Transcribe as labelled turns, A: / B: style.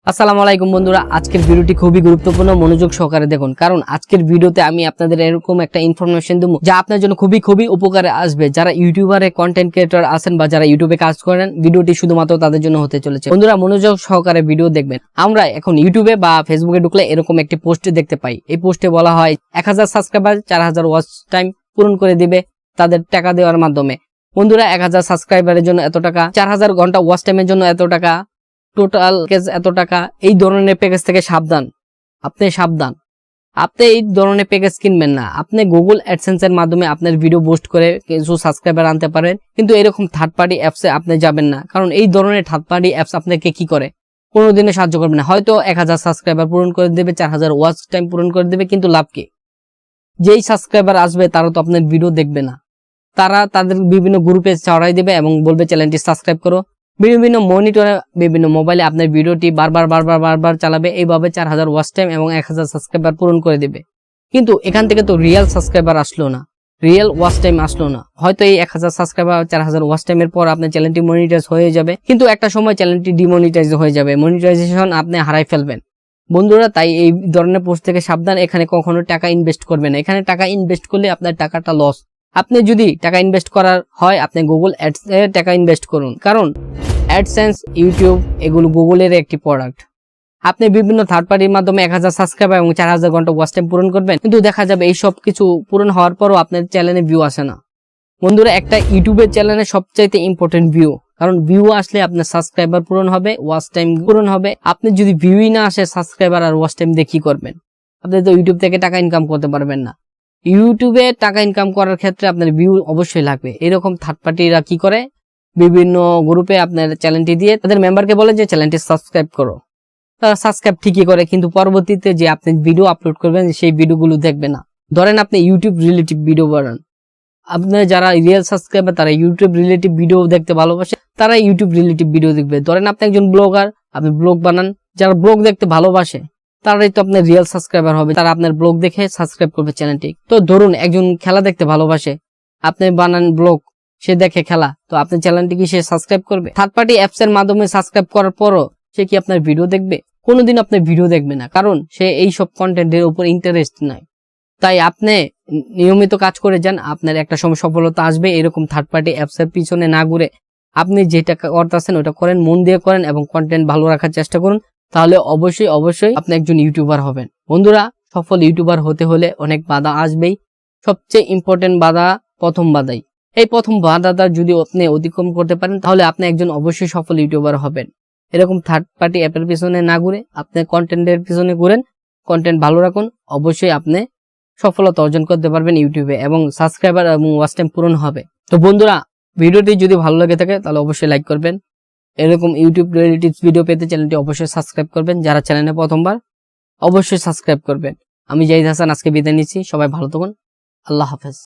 A: আসসালামু আলাইকুম বন্ধুরা, আজকের ভিডিওটি খুবই গুরুত্বপূর্ণ, মনোযোগ সহকারে দেখুন। কারণ আজকের ভিডিওতে আমি আপনাদের এরকম একটা ইনফরমেশন দেবো যা আপনার জন্য খুবই উপকারে আসবে। যারা ইউটিউবারে কন্টেন্ট ক্রিয়েটর আছেন বা যারা ইউটিউবে কাজ করেন, ভিডিওটি শুধুমাত্র তাদের জন্য হতে চলেছে। বন্ধুরা মনোযোগ সহকারে ভিডিও দেখবেন। আমরা এখন ইউটিউবে বা ফেসবুকে ঢুকলে এরকম একটি পোস্ট দেখতে পাই। এই পোস্টে বলা হয় 1000 সাবস্ক্রাইবার 4000 ওয়াচ টাইম পূরণ করে দিবে তাদের টাকা দেওয়ার মাধ্যমে। বন্ধুরা 1000 সাবস্ক্রাইবারের জন্য এত টাকা, 4000 ঘন্টা ওয়াচ টাইমের জন্য এত টাকা, টোটাল প্যাকেজ এত টাকা। এই ধরনের প্যাকেজ থেকে সাবধান, আপনি সাবধান। আপনি এই ধরনের প্যাকেজ কিনবেন না। আপনি গুগল অ্যাডসেন্স এর মাধ্যমে আপনার ভিডিও পোস্ট করে কিছু সাবস্ক্রাইবার আনতে পারেন, কিন্তু এরকম থার্ড পার্টি অ্যাপসে আপনি যাবেন না। কারণ এই ধরনের থার্ড পার্টি অ্যাপস আপনাকে কি করে, কোনোদিনে সাহায্য করবে না। হয়তো 1000 সাবস্ক্রাইবার পূরণ করে দেবে, 4000 ওয়াচ টাইম পূরণ করে দেবে, কিন্তু লাভ কি? যেই সাবস্ক্রাইবার আসবে তারা তো আপনার ভিডিও দেখবে না। তারা তাদের বিভিন্ন গ্রুপে ছড়াই দেবে এবং বলবে চ্যানেলটি সাবস্ক্রাইব করো। বিভিন্ন মনিটরে বিভিন্ন মোবাইলে আপনার ভিডিওটি বারবার চালাবে। এইভাবে 4000 ওয়াচ টাইম এবং 1000 সাবস্ক্রাইবার পূরণ করে দিবে। কিন্তু এখান থেকে তো রিয়েল সাবস্ক্রাইবার আসলো না, রিয়েল ওয়াচ টাইম আসলো না। হয়তো এই 1000 সাবস্ক্রাইবার 4000 ওয়াচ টাইমের পর আপনার চ্যানেলটি মনিটাইজ হয়ে যাবে, কিন্তু একটা সময় চ্যানেলটি ডিমনিটাইজ হয়ে যাবে, মনিটাইজেশন আপনি হারাই ফেলবেন। বন্ধুরা তাই এই ধরনের পোস্ট থেকে সাবধান। এখানে কখনো টাকা ইনভেস্ট করবেন না। এখানে টাকা ইনভেস্ট করলে আপনার টাকাটা লস। আপনি যদি টাকা ইনভেস্ট করার হয় আপনি গুগল অ্যাডস এ টাকা ইনভেস্ট করুন। কারণ অ্যাডসেন্স, ইউটিউব এগুলো গুগলের একটি প্রোডাক্ট। আপনি বিভিন্ন থার্ড পার্টির মাধ্যমে 1000 সাবস্ক্রাইবার এবং 4000 ঘন্টা ওয়াচ টাইম পূরণ করবেন, কিন্তু দেখা যাবে এই সব কিছু পূরণ হওয়ার পরও আপনার চ্যানেলে ভিউ আসে না। বন্ধুরা একটা ইউটিউবের চ্যানেলে সবচাইতে ইম্পর্টেন্ট ভিউ। কারণ ভিউ আসলে আপনার সাবস্ক্রাইবার পূরণ হবে, ওয়াচ টাইম পূরণ হবে। আপনি যদি ভিউই না আসে, সাবস্ক্রাইবার আর ওয়াচ টাইম দিয়ে কি করবেন? আপনি তো ইউটিউব থেকে টাকা ইনকাম করতে পারবেন না। ইউটিউবে টাকা ইনকাম করার ক্ষেত্রে আপনার ভিউ অবশ্যই লাগবে। এরকম থার্ড পার্টিরা কি করে, বিভিন্ন গ্রুপে আপনার চ্যানেলটি দিয়ে তাদের মেম্বারকে বলে যে চ্যানেলটি সাবস্ক্রাইব করো। তারা সাবস্ক্রাইব ঠিকই করে, কিন্তু পরবর্তীতে যে আপনি ভিডিও আপলোড করবেন সেই ভিডিওগুলো দেখবে না। ধরেন আপনি ইউটিউব রিলেটিভ ভিডিও বানান, আপনার যারা রিয়েল সাবস্ক্রাইবার তারা ইউটিউব রিলেটিভ ভিডিও দেখতে ভালোবাসে, তারা ইউটিউব রিলেটিভ ভিডিও দেখবে। ধরেন আপনি একজন ব্লগার, আপনি ব্লগ বানান, যারা ব্লগ দেখতে ভালোবাসে তারাই তো আপনার রিয়েল সাবস্ক্রাইবার হবে, তারা আপনার ব্লগ দেখে সাবস্ক্রাইব করবে চ্যানেলটি। তো ধরুন একজন খেলা দেখতে ভালোবাসে, আপনি বানান ব্লগ, সে দেখে খেলা, তো আপনার চ্যানেলটি কি সে সাবস্ক্রাইব করবে? থার্ড পার্টি অ্যাপস এর মাধ্যমে সাবস্ক্রাইব করার পরও সে কি আপনার ভিডিও দেখবে? কোনোদিন আপনার ভিডিও দেখবে না, কারণ সে এই সব কন্টেন্টের উপর ইন্টারেস্ট নাই। তাই আপনি নিয়মিত কাজ করে যান, আপনার একটা সময় সফলতা আসবে। এরকম থার্ড পার্টি অ্যাপস এর পিছনে না ঘুরে আপনি যেটা করতেছেন ওটা করেন, মন দিয়ে করেন এবং কন্টেন্ট ভালো রাখার চেষ্টা করুন। তাহলে অবশ্যই আপনি একজন ইউটিউবার হবেন। বন্ধুরা সফল ইউটিউবার হতে হলে অনেক বাধা আসবেই। সবচেয়ে ইম্পর্টেন্ট বাধা প্রথম বাধাই। এই প্রথম বাধাটা যদি আপনি অতিক্রম করতে পারেন তাহলে আপনি একজন অবশ্যই সফল ইউটিউবার হবেন। এরকম থার্ড পার্টি অ্যাপের পিছনে না ঘুরে আপনি কন্টেন্টের পিছনে ঘুরেন, কন্টেন্ট ভালো রাখুন, অবশ্যই আপনি সফলতা অর্জন করতে পারবেন ইউটিউবে এবং সাবস্ক্রাইবার এবং ওয়াচ টাইম পূরণ হবে। তো বন্ধুরা ভিডিওটি যদি ভালো লাগে থাকে তাহলে অবশ্যই লাইক করবেন। এরকম ইউটিউব রিলেটিভ ভিডিও পেতে চ্যানেলটি অবশ্যই সাবস্ক্রাইব করবেন। যারা চ্যানেলে প্রথমবার অবশ্যই সাবস্ক্রাইব করবেন। আমি জাহিদ হাসান আজকে বিদায় নিচ্ছি। সবাই ভালো থাকুন। আল্লাহ হাফেজ।